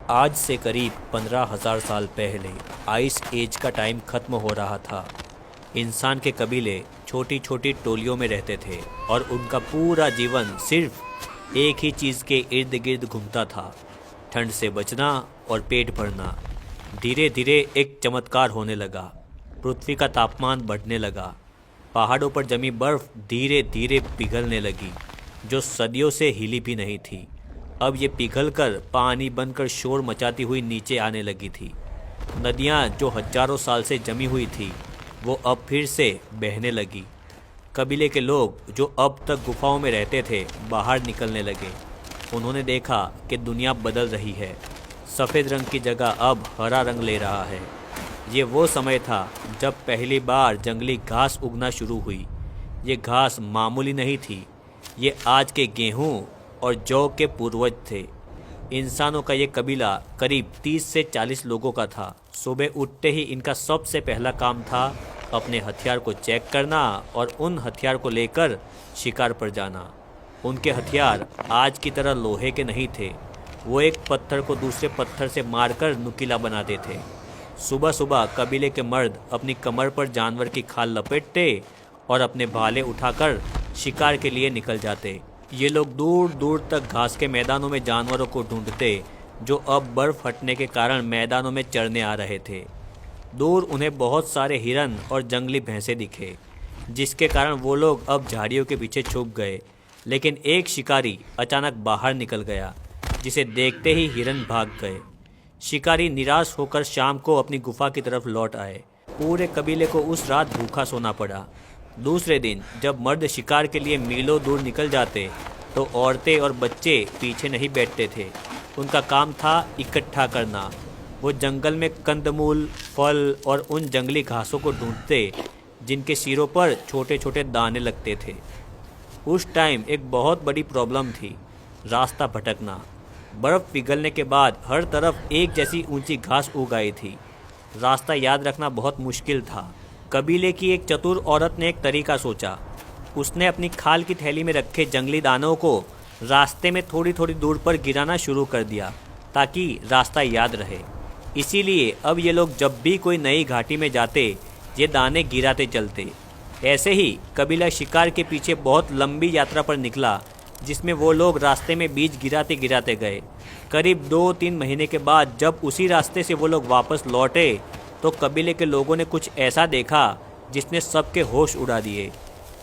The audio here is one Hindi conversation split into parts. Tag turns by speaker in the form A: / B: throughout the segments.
A: आज से करीब 15,000 साल पहले आइस एज का टाइम खत्म हो रहा था। इंसान के कबीले छोटी छोटी टोलियों में रहते थे और उनका पूरा जीवन सिर्फ एक ही चीज़ के इर्द गिर्द घूमता था, ठंड से बचना और पेट भरना। धीरे धीरे एक चमत्कार होने लगा। पृथ्वी का तापमान बढ़ने लगा। पहाड़ों पर जमी बर्फ धीरे धीरे पिघलने लगी, जो सदियों से हिली भी नहीं थी। अब ये पिघलकर पानी बनकर शोर मचाती हुई नीचे आने लगी थी। नदियाँ जो हजारों साल से जमी हुई थी वो अब फिर से बहने लगी। कबीले के लोग जो अब तक गुफाओं में रहते थे बाहर निकलने लगे। उन्होंने देखा कि दुनिया बदल रही है। सफ़ेद रंग की जगह अब हरा रंग ले रहा है। ये वो समय था जब पहली बार जंगली घास उगना शुरू हुई। ये घास मामूली नहीं थी, ये आज के गेहूं और जौ के पूर्वज थे। इंसानों का ये कबीला करीब 30 से 40 लोगों का था। सुबह उठते ही इनका सबसे पहला काम था अपने हथियार को चेक करना और उन हथियार को लेकर शिकार पर जाना। उनके हथियार आज की तरह लोहे के नहीं थे। वो एक पत्थर को दूसरे पत्थर से मारकर नुकीला बनाते थे। सुबह सुबह कबीले के मर्द अपनी कमर पर जानवर की खाल लपेटते और अपने भाले उठाकर शिकार के लिए निकल जाते। ये लोग दूर दूर तक घास के मैदानों में जानवरों को ढूंढते जो अब बर्फ हटने के कारण मैदानों में चरने आ रहे थे। दूर उन्हें बहुत सारे हिरन और जंगली भैंसे दिखे, जिसके कारण वो लोग अब झाड़ियों के पीछे छुप गए। लेकिन एक शिकारी अचानक बाहर निकल गया, जिसे देखते ही हिरन भाग गए। शिकारी निराश होकर शाम को अपनी गुफा की तरफ लौट आए। पूरे कबीले को उस रात भूखा सोना पड़ा। दूसरे दिन जब मर्द शिकार के लिए मीलों दूर निकल जाते तो औरतें और बच्चे पीछे नहीं बैठते थे। उनका काम था इकट्ठा करना। वो जंगल में कंदमूल, फल और उन जंगली घासों को ढूंढते जिनके सिरों पर छोटे छोटे दाने लगते थे। उस टाइम एक बहुत बड़ी प्रॉब्लम थी, रास्ता भटकना। बर्फ़ पिघलने के बाद हर तरफ एक जैसी ऊंची घास उग आई थी। रास्ता याद रखना बहुत मुश्किल था। कबीले की एक चतुर औरत ने एक तरीका सोचा। उसने अपनी खाल की थैली में रखे जंगली दानों को रास्ते में थोड़ी थोड़ी दूर पर गिराना शुरू कर दिया, ताकि रास्ता याद रहे। इसीलिए अब ये लोग जब भी कोई नई घाटी में जाते ये दाने गिराते चलते। ऐसे ही कबीला शिकार के पीछे बहुत लंबी यात्रा पर निकला, जिसमें वो लोग रास्ते में बीज गिराते गिराते गए। करीब 2-3 महीने के बाद जब उसी रास्ते से वो लोग वापस लौटे तो कबीले के लोगों ने कुछ ऐसा देखा जिसने सबके होश उड़ा दिए।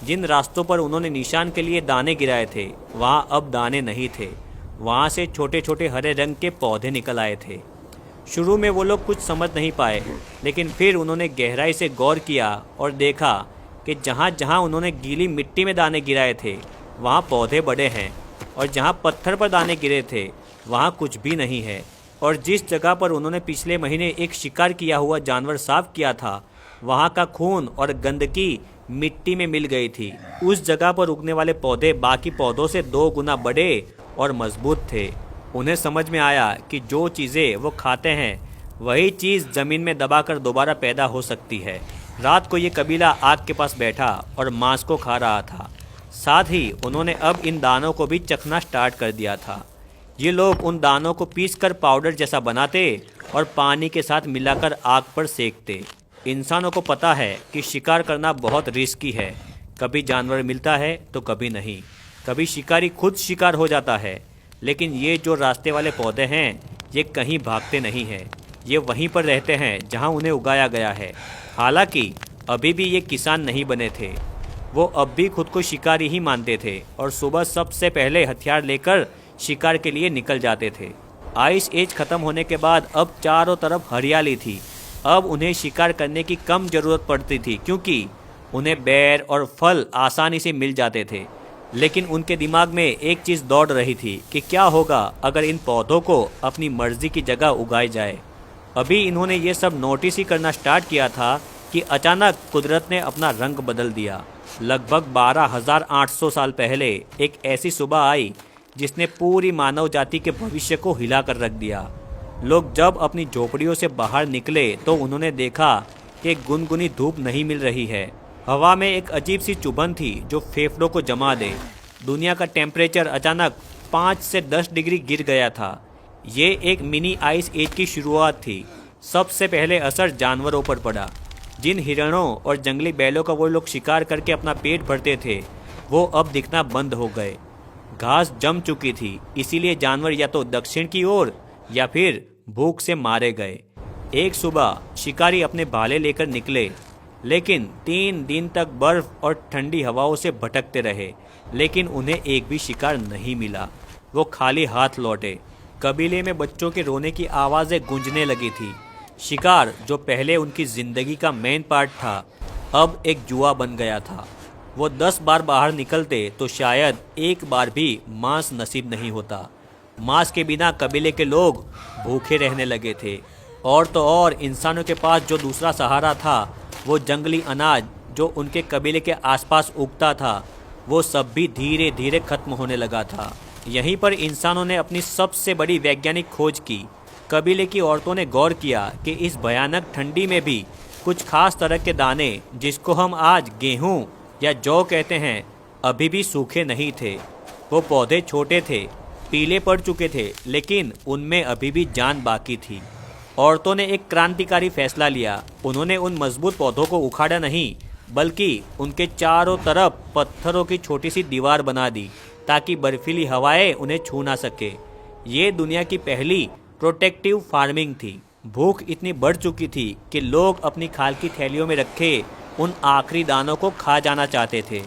A: जिन रास्तों पर उन्होंने निशान के लिए दाने गिराए थे वहाँ अब दाने नहीं थे। वहाँ से छोटे छोटे हरे रंग के पौधे निकल आए थे। शुरू में वो लोग कुछ समझ नहीं पाए, लेकिन फिर उन्होंने गहराई से गौर किया और देखा कि जहाँ जहाँ उन्होंने गीली मिट्टी में दाने गिराए थे वहाँ पौधे बड़े हैं, और जहाँ पत्थर पर दाने गिरे थे वहाँ कुछ भी नहीं है। और जिस जगह पर उन्होंने पिछले महीने एक शिकार किया हुआ जानवर साफ किया था वहाँ का खून और गंदगी मिट्टी में मिल गई थी। उस जगह पर उगने वाले पौधे बाकी पौधों से 2 गुना बड़े और मजबूत थे। उन्हें समझ में आया कि जो चीज़ें वो खाते हैं वही चीज़ ज़मीन में दबाकर दोबारा पैदा हो सकती है। रात को ये कबीला आग के पास बैठा और मांस को खा रहा था। साथ ही उन्होंने अब इन दानों को भी चखना स्टार्ट कर दिया था। ये लोग उन दानों को पीसकर पाउडर जैसा बनाते और पानी के साथ मिलाकर आग पर सेकते। इंसानों को पता है कि शिकार करना बहुत रिस्की है। कभी जानवर मिलता है तो कभी नहीं। कभी शिकारी खुद शिकार हो जाता है। लेकिन ये जो रास्ते वाले पौधे हैं ये कहीं भागते नहीं हैं। ये वहीं पर रहते हैं जहां उन्हें उगाया गया है। हालांकि अभी भी ये किसान नहीं बने थे। वो अब भी खुद को शिकारी ही मानते थे और सुबह सबसे पहले हथियार लेकर शिकार के लिए निकल जाते थे। आइस एज खत्म होने के बाद अब चारों तरफ हरियाली थी। अब उन्हें शिकार करने की कम ज़रूरत पड़ती थी, क्योंकि उन्हें बेर और फल आसानी से मिल जाते थे। लेकिन उनके दिमाग में एक चीज़ दौड़ रही थी कि क्या होगा अगर इन पौधों को अपनी मर्जी की जगह उगाई जाए। अभी इन्होंने ये सब नोटिस ही करना स्टार्ट किया था कि अचानक कुदरत ने अपना रंग बदल दिया। लगभग 12,800 साल पहले एक ऐसी सुबह आई जिसने पूरी मानव जाति के भविष्य को हिलाकर रख दिया। लोग जब अपनी झोपड़ियों से बाहर निकले तो उन्होंने देखा कि गुनगुनी धूप नहीं मिल रही है। हवा में एक अजीब सी चुभन थी जो फेफड़ों को जमा दे। दुनिया का टेम्परेचर अचानक 5 से 10 डिग्री गिर गया था। ये एक मिनी आइस एज की शुरुआत थी। सबसे पहले असर जानवरों पर पड़ा। जिन हिरणों और जंगली बैलों का वो लोग शिकार करके अपना पेट भरते थे, वो अब दिखना बंद हो गए। घास जम चुकी थी, इसीलिए जानवर या तो दक्षिण की ओर या फिर भूख से मारे गए। एक सुबह शिकारी अपने भाले लेकर निकले, लेकिन 3 दिन तक बर्फ और ठंडी हवाओं से भटकते रहे, लेकिन उन्हें एक भी शिकार नहीं मिला। वो खाली हाथ लौटे। कबीले में बच्चों के रोने की आवाज़ें गूंजने लगी थी। शिकार, जो पहले उनकी ज़िंदगी का मेन पार्ट था, अब एक जुआ बन गया था। वो 10 बार बाहर निकलते तो शायद एक बार भी मांस नसीब नहीं होता। मांस के बिना कबीले के लोग भूखे रहने लगे थे। और तो और इंसानों के पास जो दूसरा सहारा था, वो जंगली अनाज जो उनके कबीले के आसपास उगता था, वो सब भी धीरे धीरे खत्म होने लगा था। यहीं पर इंसानों ने अपनी सबसे बड़ी वैज्ञानिक खोज की। कबीले की औरतों ने गौर किया कि इस भयानक ठंडी में भी कुछ खास तरह के दाने, जिसको हम आज गेहूं या जौ कहते हैं, अभी भी सूखे नहीं थे। वो पौधे छोटे थे, पीले पड़ चुके थे, लेकिन उनमें अभी भी जान बाकी थी। औरतों ने एक क्रांतिकारी फैसला लिया। उन्होंने उन मजबूत पौधों को उखाड़ा नहीं, बल्कि उनके चारों तरफ पत्थरों की छोटी सी दीवार बना दी, ताकि बर्फीली हवाएं उन्हें छू ना सके। ये दुनिया की पहली प्रोटेक्टिव फार्मिंग थी। भूख इतनी बढ़ चुकी थी कि लोग अपनी खाल की थैलियों में रखे उन आखिरी दानों को खा जाना चाहते थे,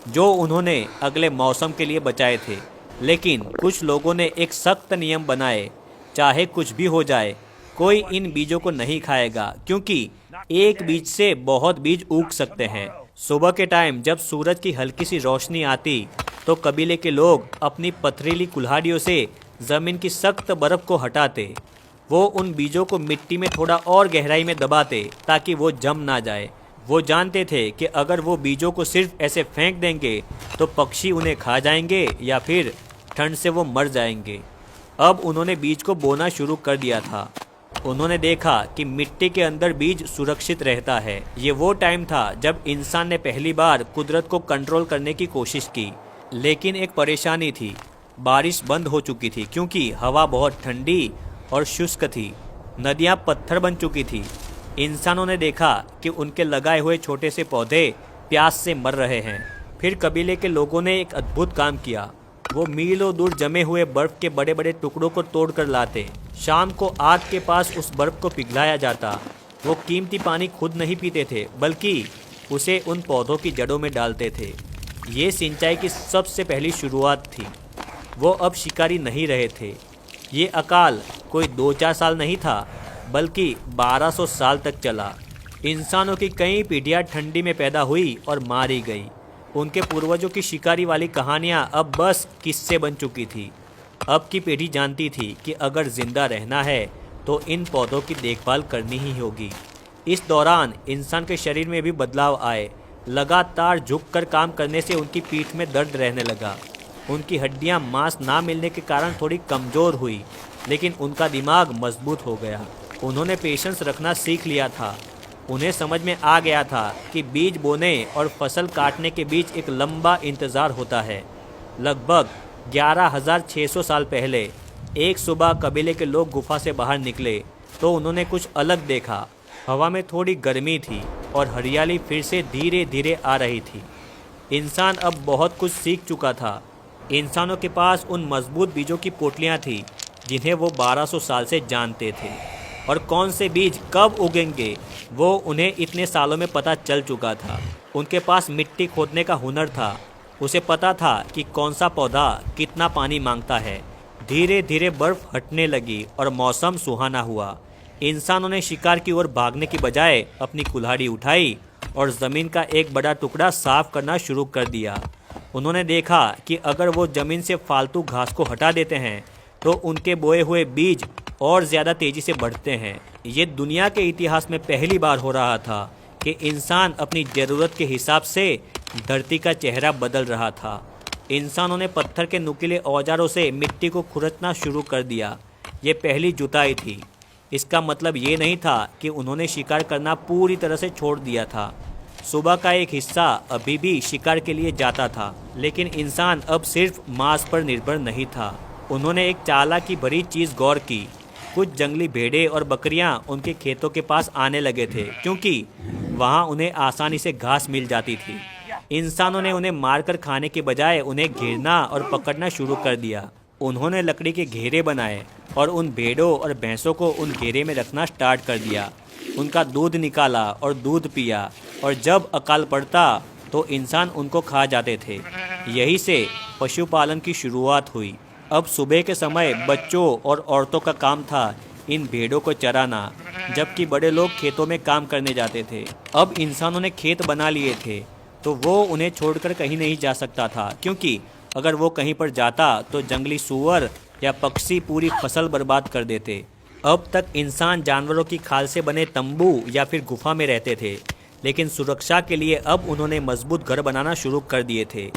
A: जो उन्होंने अगले मौसम के लिए बचाए थे। लेकिन कुछ लोगों ने एक सख्त नियम बनाए, चाहे कुछ भी हो जाए, कोई इन बीजों को नहीं खाएगा, क्योंकि एक बीज से बहुत बीज उग सकते हैं। सुबह के टाइम जब सूरज की हल्की सी रोशनी आती, तो कबीले के लोग अपनी पथरीली कुल्हाड़ियों से ज़मीन की सख्त बर्फ़ को हटाते। वो उन बीजों को मिट्टी में थोड़ा और गहराई में दबाते, ताकि वो जम ना जाए। वो जानते थे कि अगर वो बीजों को सिर्फ ऐसे फेंक देंगे तो पक्षी उन्हें खा जाएंगे या फिर ठंड से वो मर जाएंगे। अब उन्होंने बीज को बोना शुरू कर दिया था। उन्होंने देखा कि मिट्टी के अंदर बीज सुरक्षित रहता है। ये वो टाइम था जब इंसान ने पहली बार कुदरत को कंट्रोल करने की कोशिश की। लेकिन एक परेशानी थी, बारिश बंद हो चुकी थी, क्योंकि हवा बहुत ठंडी और शुष्क थी। नदियाँ पत्थर बन चुकी थी। इंसानों ने देखा कि उनके लगाए हुए छोटे से पौधे प्यास से मर रहे हैं। फिर कबीले के लोगों ने एक अद्भुत काम किया। वो मीलों दूर जमे हुए बर्फ के बड़े बड़े टुकड़ों को तोड़कर लाते। शाम को आग के पास उस बर्फ को पिघलाया जाता। वो कीमती पानी खुद नहीं पीते थे, बल्कि उसे उन पौधों की जड़ों में डालते थे। ये सिंचाई की सबसे पहली शुरुआत थी। वो अब शिकारी नहीं रहे थे। ये अकाल कोई 2-4 साल नहीं था, बल्कि 1200 साल तक चला। इंसानों की कई पीढ़ियाँ ठंडी में पैदा हुई और मारी गई। उनके पूर्वजों की शिकारी वाली कहानियाँ अब बस किस्से बन चुकी थी। अब की पीढ़ी जानती थी कि अगर जिंदा रहना है तो इन पौधों की देखभाल करनी ही होगी। इस दौरान इंसान के शरीर में भी बदलाव आए। लगातार झुककर काम करने से उनकी पीठ में दर्द रहने लगा। उनकी हड्डियां मांस ना मिलने के कारण थोड़ी कमज़ोर हुई, लेकिन उनका दिमाग मजबूत हो गया। उन्होंने पेशेंस रखना सीख लिया था। उन्हें समझ में आ गया था कि बीज बोने और फसल काटने के बीच एक लंबा इंतज़ार होता है। लगभग 11,600 साल पहले एक सुबह कबीले के लोग गुफा से बाहर निकले तो उन्होंने कुछ अलग देखा। हवा में थोड़ी गर्मी थी और हरियाली फिर से धीरे धीरे आ रही थी। इंसान अब बहुत कुछ सीख चुका था। इंसानों के पास उन मजबूत बीजों की पोटलियाँ थीं जिन्हें वो 1200 साल से जानते थे, और कौन से बीज कब उगेंगे वो उन्हें इतने सालों में पता चल चुका था। उनके पास मिट्टी खोदने का हुनर था। उसे पता था कि कौन सा पौधा कितना पानी मांगता है। धीरे धीरे बर्फ हटने लगी और मौसम सुहाना हुआ। इंसानों ने शिकार की ओर भागने की बजाय अपनी कुल्हाड़ी उठाई और ज़मीन का एक बड़ा टुकड़ा साफ करना शुरू कर दिया। उन्होंने देखा कि अगर वो ज़मीन से फालतू घास को हटा देते हैं तो उनके बोए हुए बीज और ज़्यादा तेज़ी से बढ़ते हैं। ये दुनिया के इतिहास में पहली बार हो रहा था कि इंसान अपनी ज़रूरत के हिसाब से धरती का चेहरा बदल रहा था। इंसानों ने पत्थर के नुकीले औजारों से मिट्टी को खुरचना शुरू कर दिया। ये पहली जुताई थी। इसका मतलब ये नहीं था कि उन्होंने शिकार करना पूरी तरह से छोड़ दिया था। सुबह का एक हिस्सा अभी भी शिकार के लिए जाता था, लेकिन इंसान अब सिर्फ मांस पर निर्भर नहीं था। उन्होंने एक चालाकी की भरी चीज़ गौर की। कुछ जंगली भेड़ें और बकरियां उनके खेतों के पास आने लगे थे क्योंकि वहां उन्हें आसानी से घास मिल जाती थी। इंसानों ने उन्हें मारकर खाने के बजाय उन्हें घेरना और पकड़ना शुरू कर दिया। उन्होंने लकड़ी के घेरे बनाए और उन भेड़ों और भैंसों को उन घेरे में रखना स्टार्ट कर दिया। उनका दूध निकाला और दूध पिया, और जब अकाल पड़ता तो इंसान उनको खा जाते थे। यही से पशुपालन की शुरुआत हुई। अब सुबह के समय बच्चों और औरतों का काम था इन भेड़ों को चराना, जबकि बड़े लोग खेतों में काम करने जाते थे। अब इंसानों ने खेत बना लिए थे तो वो उन्हें छोड़कर कहीं नहीं जा सकता था, क्योंकि अगर वो कहीं पर जाता तो जंगली सूअर या पक्षी पूरी फसल बर्बाद कर देते। अब तक इंसान जानवरों की खाल से बने तंबू या फिर गुफा में रहते थे, लेकिन सुरक्षा के लिए अब उन्होंने मजबूत घर बनाना शुरू कर दिए थे।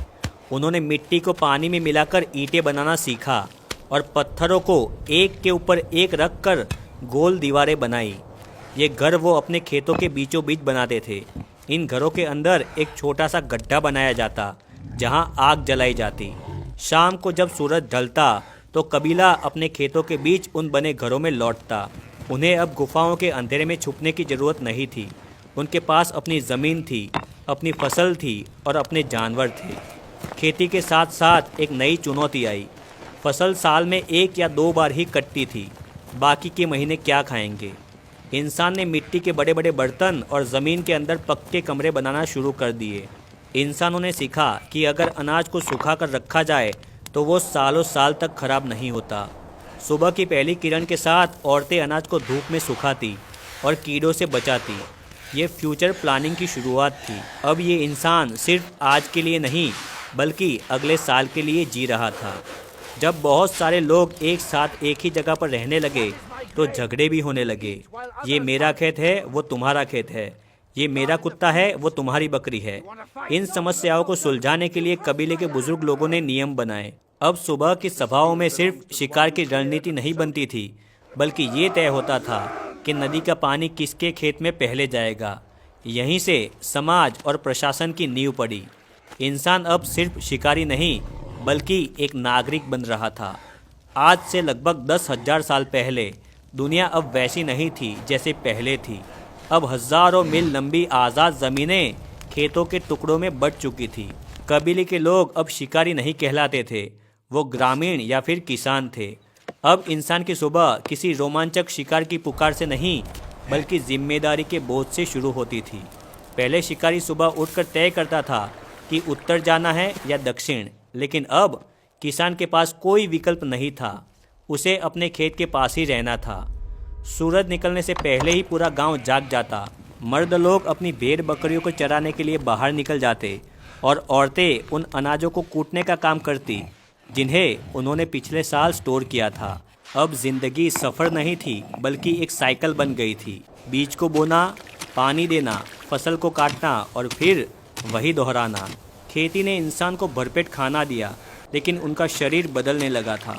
A: उन्होंने मिट्टी को पानी में मिलाकर ईंटें बनाना सीखा और पत्थरों को एक के ऊपर एक रखकर गोल दीवारें बनाई। ये घर वो अपने खेतों के बीचों बीच बनाते थे। इन घरों के अंदर एक छोटा सा गड्ढा बनाया जाता जहां आग जलाई जाती। शाम को जब सूरज ढलता तो कबीला अपने खेतों के बीच उन बने घरों में लौटता। उन्हें अब गुफाओं के अंधेरे में छुपने की ज़रूरत नहीं थी। उनके पास अपनी ज़मीन थी, अपनी फसल थी और अपने जानवर थे। खेती के साथ साथ एक नई चुनौती आई। फसल साल में 1 या 2 बार ही कटती थी, बाकी के महीने क्या खाएंगे। इंसान ने मिट्टी के बड़े बड़े बर्तन और ज़मीन के अंदर पक्के कमरे बनाना शुरू कर दिए। इंसानों ने सीखा कि अगर अनाज को सुखा कर रखा जाए तो वो सालों साल तक खराब नहीं होता। सुबह की पहली किरण के साथ औरतें अनाज को धूप में सुखाती और कीड़ों से बचाती। ये फ्यूचर प्लानिंग की शुरुआत थी। अब ये इंसान सिर्फ आज के लिए नहीं बल्कि अगले साल के लिए जी रहा था। जब बहुत सारे लोग एक साथ एक ही जगह पर रहने लगे तो झगड़े भी होने लगे। ये मेरा खेत है, वो तुम्हारा खेत है। ये मेरा कुत्ता है, वो तुम्हारी बकरी है। इन समस्याओं को सुलझाने के लिए कबीले के बुजुर्ग लोगों ने नियम बनाए। अब सुबह की सभाओं में सिर्फ शिकार की रणनीति नहीं बनती थी, बल्कि ये तय होता था कि नदी का पानी किसके खेत में पहले जाएगा। यहीं से समाज और प्रशासन की नींव पड़ी। इंसान अब सिर्फ शिकारी नहीं बल्कि एक नागरिक बन रहा था। आज से लगभग 10,000 साल पहले दुनिया अब वैसी नहीं थी जैसे पहले थी। अब हज़ारों मील लंबी आज़ाद ज़मीनें खेतों के टुकड़ों में बँट चुकी थी। कबीले के लोग अब शिकारी नहीं कहलाते थे, वो ग्रामीण या फिर किसान थे। अब इंसान की सुबह किसी रोमांचक शिकार की पुकार से नहीं बल्कि जिम्मेदारी के बोझ से शुरू होती थी। पहले शिकारी सुबह उठकर तय करता था कि उत्तर जाना है या दक्षिण, लेकिन अब किसान के पास कोई विकल्प नहीं था। उसे अपने खेत के पास ही रहना था। सूरज निकलने से पहले ही पूरा गांव जाग जाता। मर्द लोग अपनी भेड़ बकरियों को चराने के लिए बाहर निकल जाते और औरतें उन अनाजों को कूटने का काम करती जिन्हें उन्होंने पिछले साल स्टोर किया था। अब जिंदगी सफ़र नहीं थी बल्कि एक साइकिल बन गई थी। बीज को बोना, पानी देना, फसल को काटना और फिर वही दोहराना। खेती ने इंसान को भरपेट खाना दिया, लेकिन उनका शरीर बदलने लगा था।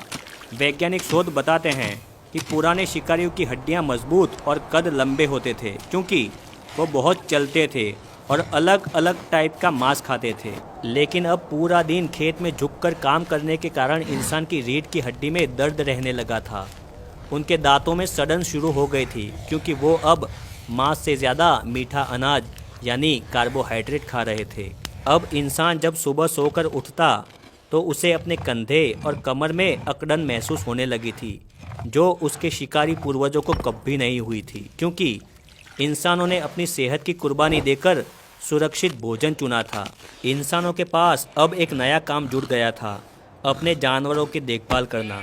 A: वैज्ञानिक शोध बताते हैं कि पुराने शिकारियों की हड्डियां मजबूत और कद लंबे होते थे, क्योंकि वो बहुत चलते थे और अलग अलग टाइप का मांस खाते थे। लेकिन अब पूरा दिन खेत में झुककर काम करने के कारण इंसान की रीढ़ की हड्डी में दर्द रहने लगा था। उनके दांतों में सड़न शुरू हो गई थी, क्योंकि वो अब मांस से ज़्यादा मीठा अनाज यानी कार्बोहाइड्रेट खा रहे थे। अब इंसान जब सुबह सोकर उठता तो उसे अपने कंधे और कमर में अकड़न महसूस होने लगी थी, जो उसके शिकारी पूर्वजों को कभी नहीं हुई थी, क्योंकि इंसानों ने अपनी सेहत की कुर्बानी देकर सुरक्षित भोजन चुना था। इंसानों के पास अब एक नया काम जुड़ गया था, अपने जानवरों की देखभाल करना।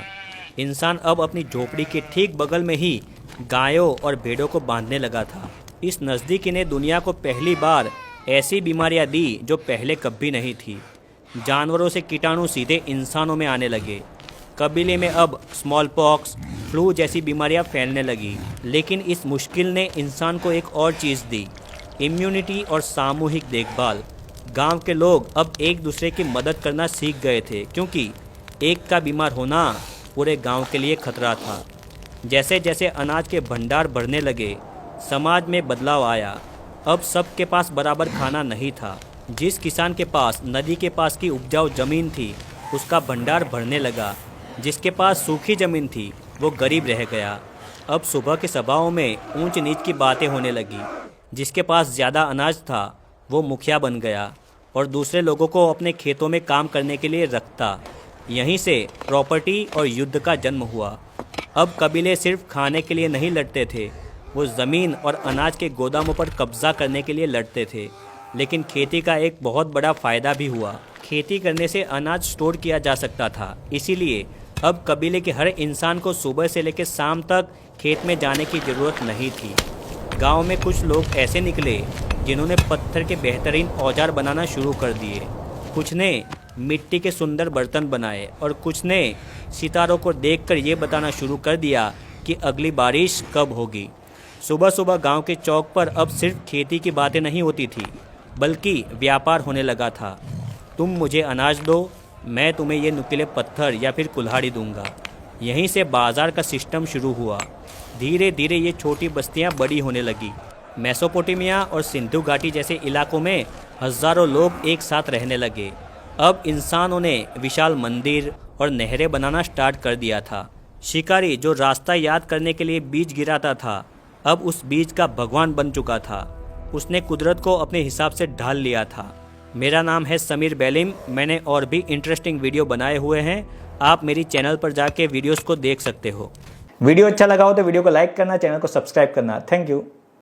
A: इंसान अब अपनी झोपड़ी के ठीक बगल में ही गायों और भेड़ों को बांधने लगा था। इस नज़दीकी ने दुनिया को पहली बार ऐसी बीमारियां दी जो पहले कभी नहीं थी। जानवरों से कीटाणु सीधे इंसानों में आने लगे। कबीले में अब स्मॉल पॉक्स, फ्लू जैसी बीमारियां फैलने लगी। लेकिन इस मुश्किल ने इंसान को एक और चीज़ दी, इम्यूनिटी और सामूहिक देखभाल। गांव के लोग अब एक दूसरे की मदद करना सीख गए थे, क्योंकि एक का बीमार होना पूरे गांव के लिए खतरा था। जैसे जैसे अनाज के भंडार बढ़ने लगे, समाज में बदलाव आया। अब सबके पास बराबर खाना नहीं था। जिस किसान के पास नदी के पास की उपजाऊ ज़मीन थी, उसका भंडार भरने लगा, जिसके पास सूखी ज़मीन थी वो गरीब रह गया। अब सुबह के सभाओं में ऊंच नीच की बातें होने लगी। जिसके पास ज़्यादा अनाज था वो मुखिया बन गया और दूसरे लोगों को अपने खेतों में काम करने के लिए रखता। यहीं से प्रॉपर्टी और युद्ध का जन्म हुआ। अब कबीले सिर्फ खाने के लिए नहीं लड़ते थे, वो ज़मीन और अनाज के गोदामों पर कब्जा करने के लिए लड़ते थे। लेकिन खेती का एक बहुत बड़ा फ़ायदा भी हुआ। खेती करने से अनाज स्टोर किया जा सकता था, इसीलिए अब कबीले के हर इंसान को सुबह से लेकर शाम तक खेत में जाने की ज़रूरत नहीं थी। गांव में कुछ लोग ऐसे निकले जिन्होंने पत्थर के बेहतरीन औजार बनाना शुरू कर दिए। कुछ ने मिट्टी के सुंदर बर्तन बनाए और कुछ ने सितारों को देखकर ये बताना शुरू कर दिया कि अगली बारिश कब होगी। सुबह सुबह गांव के चौक पर अब सिर्फ खेती की बातें नहीं होती थी, बल्कि व्यापार होने लगा था। तुम मुझे अनाज दो, मैं तुम्हें ये नुकीले पत्थर या फिर कुल्हाड़ी दूंगा। यहीं से बाजार का सिस्टम शुरू हुआ। धीरे धीरे ये छोटी बस्तियां बड़ी होने लगी। मेसोपोटामिया और सिंधु घाटी जैसे इलाकों में हज़ारों लोग एक साथ रहने लगे। अब इंसानों ने विशाल मंदिर और नहरें बनाना स्टार्ट कर दिया था। शिकारी जो रास्ता याद करने के लिए बीज गिराता था, अब उस बीज का भगवान बन चुका था। उसने कुदरत को अपने हिसाब से ढाल लिया था। मेरा नाम है समीर बेलिम। मैंने और भी इंटरेस्टिंग वीडियो बनाए हुए हैं, आप मेरी चैनल पर जाके वीडियोस को देख सकते हो।
B: वीडियो अच्छा लगा हो तो वीडियो को लाइक करना, चैनल को सब्सक्राइब करना। Thank you.